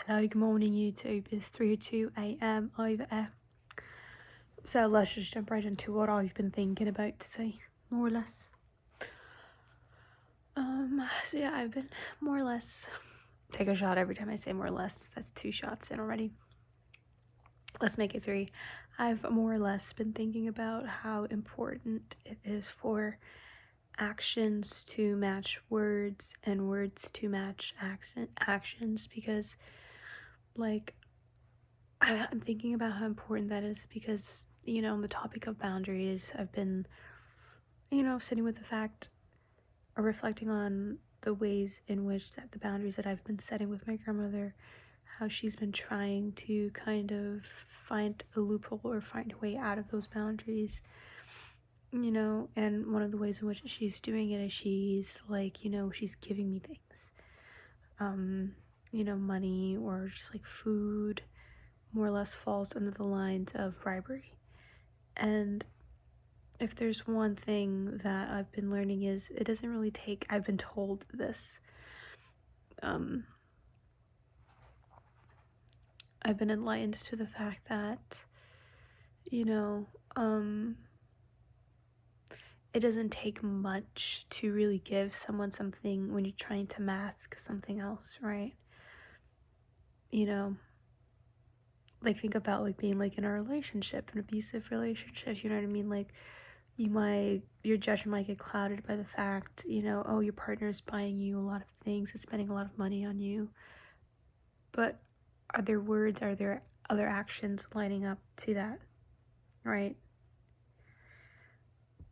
Hello, good morning YouTube. It's 3:02 a.m. over here. So let's just jump right into what I've been thinking about today, more or less. So yeah, I've been more or less take a shot every time I say more or less. That's 2 shots in already. Let's make it 3. I've more or less been thinking about how important it is for actions to match words and words to match actions, because like I'm thinking about how important that is, because on the topic of boundaries, I've been sitting with the fact or reflecting on the ways in which that the boundaries that I've been setting with my grandmother, how she's been trying to kind of find a loophole or find a way out of those boundaries, and one of the ways in which she's doing it is she's like, she's giving me things, money or just like food, more or less falls under the lines of bribery. And if there's one thing that I've been learning is it doesn't really take, I've been told this, I've been enlightened to the fact that, it doesn't take much to really give someone something when you're trying to mask something else, right? Like think about like being like in a relationship, an abusive relationship, you know what I mean? Like your judgment might get clouded by the fact, oh, your partner is buying you a lot of things and spending a lot of money on you. But are there words, are there other actions lining up to that, right?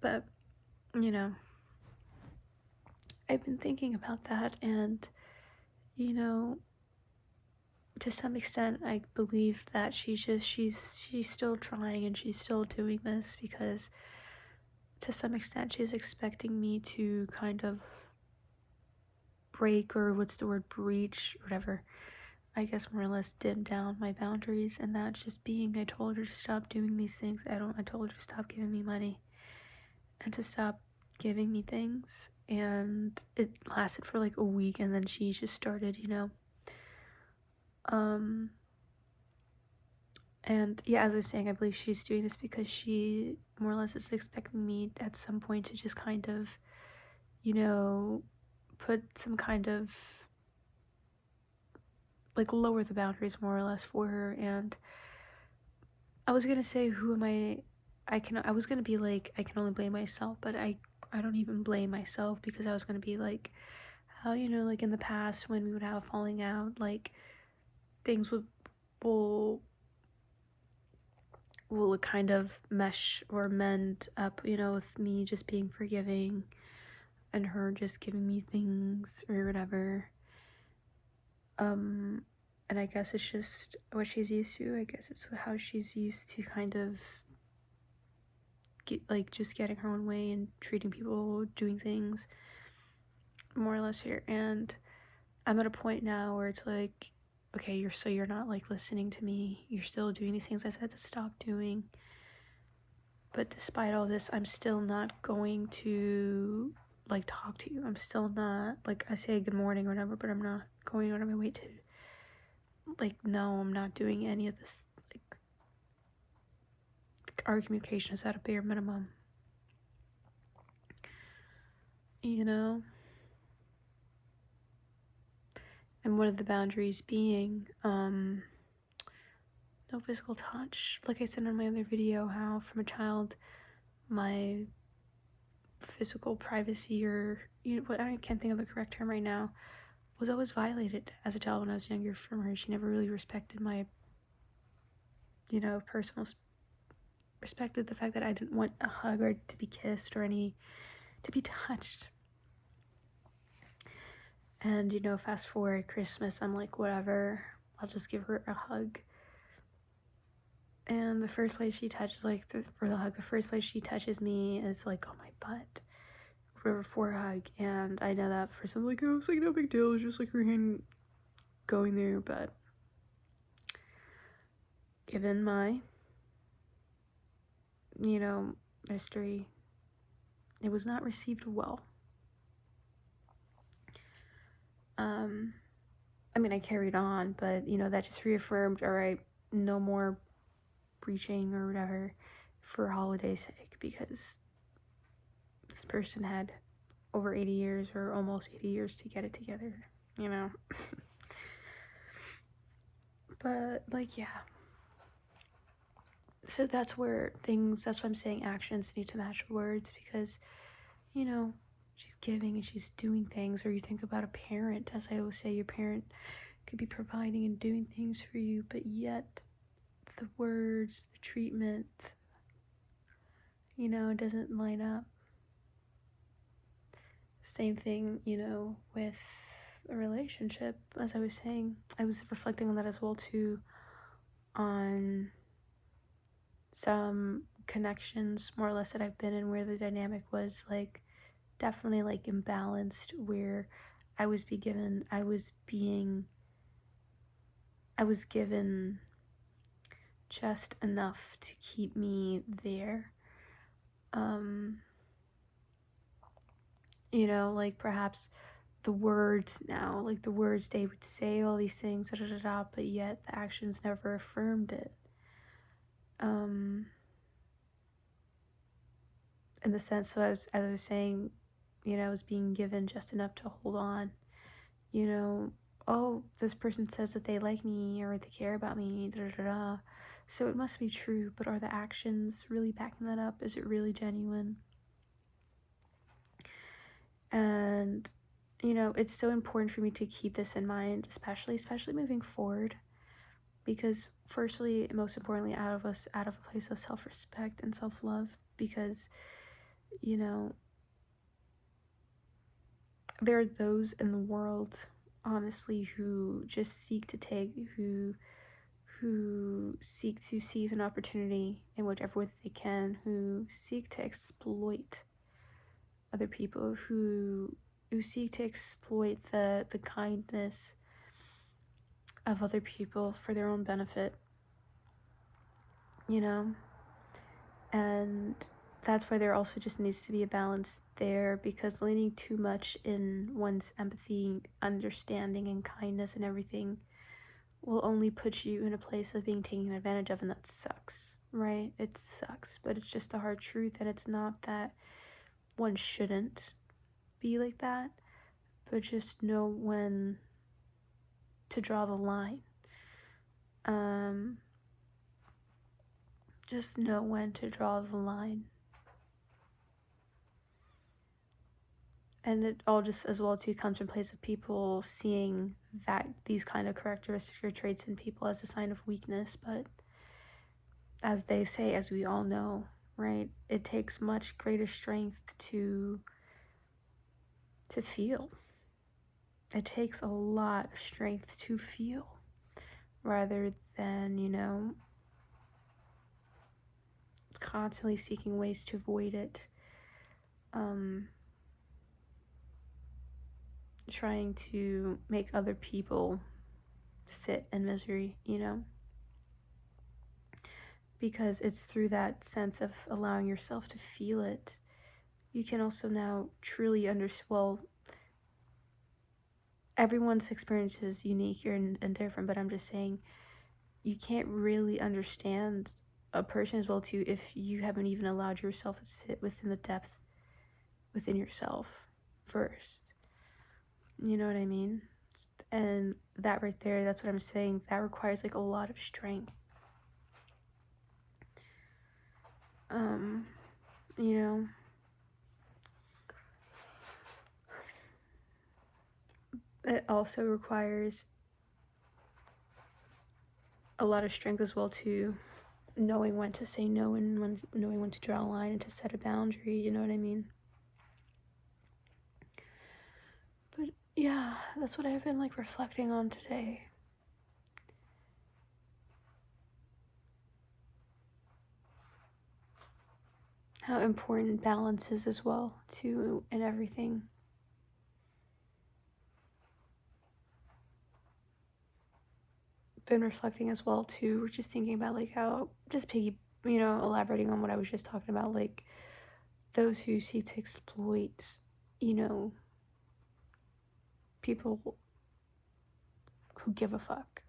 But, I've been thinking about that, and, to some extent, I believe that she's still trying and she's still doing this because to some extent she's expecting me to kind of break, or what's the word, breach, whatever, I guess more or less dim down my boundaries. And that's just being, I told her to stop doing these things. I told her to stop giving me money and to stop giving me things. And it lasted for like a week, and then she just started, and yeah, as I was saying, I believe she's doing this because she more or less is expecting me at some point to just kind of, put some kind of like lower the boundaries more or less for her. And I was gonna say, who am I was gonna be like, I can only blame myself, but I don't even blame myself, because I was gonna be like, how, like in the past when we would have a falling out, like things will kind of mesh or mend up, with me just being forgiving and her just giving me things or whatever. And I guess it's just what she's used to. I guess it's how she's used to kind of just getting her own way and treating people, doing things more or less here. And I'm at a point now where it's like, okay, you're not like listening to me, you're still doing these things I said to stop doing. But despite all this, I'm still not going to like talk to you. I'm still not, like, I say good morning or whatever, but I'm not going out of my way to like, no, I'm not doing any of this. Like, our communication is at a bare minimum, and one of the boundaries being no physical touch. Like I said in my other video, how from a child my physical privacy, or what, I can't think of the correct term right now, was always violated as a child when I was younger from her. She never really respected my personal respected the fact that I didn't want a hug or to be kissed or to be touched. And fast forward Christmas, I'm like, whatever, I'll just give her a hug. And the first place she touches, like, for the hug, the first place she touches me is like on my butt, for a hug. And I know that for some, like, oh, it's like no big deal, it's just like her hand going there. But given my history, it was not received well. I mean, I carried on, but you know, that just reaffirmed, all right, no more breaching or whatever for holiday's sake, because this person had over 80 years or almost 80 years to get it together, you know. But like, yeah, so that's where things, that's why I'm saying actions need to match words, because you know, she's giving and she's doing things. Or you think about a parent, as I always say, your parent could be providing and doing things for you, but yet the words, the treatment, you know, it doesn't line up. Same thing, you know, with a relationship. As I was saying, I was reflecting on that as well too, on some connections more or less that I've been in, where the dynamic was like definitely like imbalanced, where I was given just enough to keep me there. You know, like perhaps the words now, like the words, they would say all these things, da da da da, but yet the actions never affirmed it. In the sense, so as I was saying, you know, I was being given just enough to hold on. You know, oh, this person says that they like me or they care about me, da da da. So it must be true, but are the actions really backing that up? Is it really genuine? And you know, it's so important for me to keep this in mind, especially moving forward, because firstly, most importantly, out of a place of self-respect and self-love, because you know, there are those in the world, honestly, who just seek to take, who seek to seize an opportunity in whichever way they can, who seek to exploit other people, who seek to exploit the kindness of other people for their own benefit, you know. And that's why there also just needs to be a balance there, because leaning too much in one's empathy, understanding, and kindness and everything will only put you in a place of being taken advantage of, and that sucks, right? It sucks, but it's just the hard truth. And it's not that one shouldn't be like that, but just know when to draw the line. Just know when to draw the line. And it all just as well too comes from a place of people seeing that these kind of characteristics or traits in people as a sign of weakness. But as they say, as we all know, right, it takes much greater strength to feel. It takes a lot of strength to feel, rather than, you know, constantly seeking ways to avoid it. Trying to make other people sit in misery, you know? Because it's through that sense of allowing yourself to feel it, you can also now truly well, everyone's experience is unique and different, but I'm just saying, you can't really understand a person as well too if you haven't even allowed yourself to sit within the depth within yourself first. You know what I mean? And that right there, that's what I'm saying, that requires like a lot of strength. You know, it also requires a lot of strength as well too, knowing when to say no and knowing when to draw a line and to set a boundary, you know what I mean? But yeah, that's what I've been like reflecting on today. How important balance is as well too in everything. Been reflecting as well too, we're just thinking about like how, just elaborating on what I was just talking about, like those who seek to exploit, you know, people who give a fuck,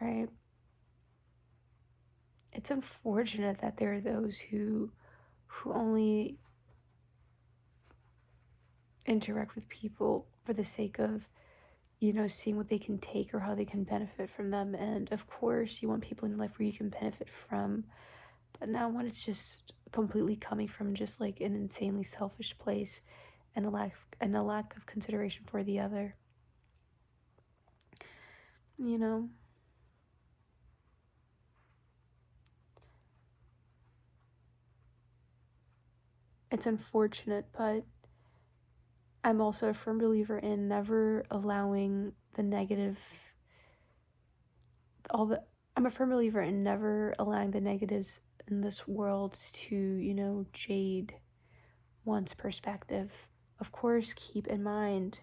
right? It's unfortunate that there are those who only interact with people for the sake of, seeing what they can take or how they can benefit from them. And of course, you want people in your life where you can benefit from. But now, when it's just completely coming from just like an insanely selfish place and a lack of consideration for the other, you know, it's unfortunate, but I'm also a firm believer in never allowing the negative, all the, I'm a firm believer in never allowing the negatives in this world to, jade one's perspective. Of course, keep in mind,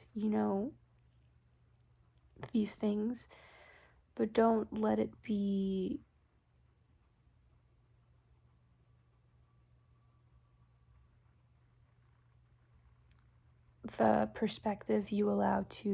these things, but don't let it be the perspective you allow to,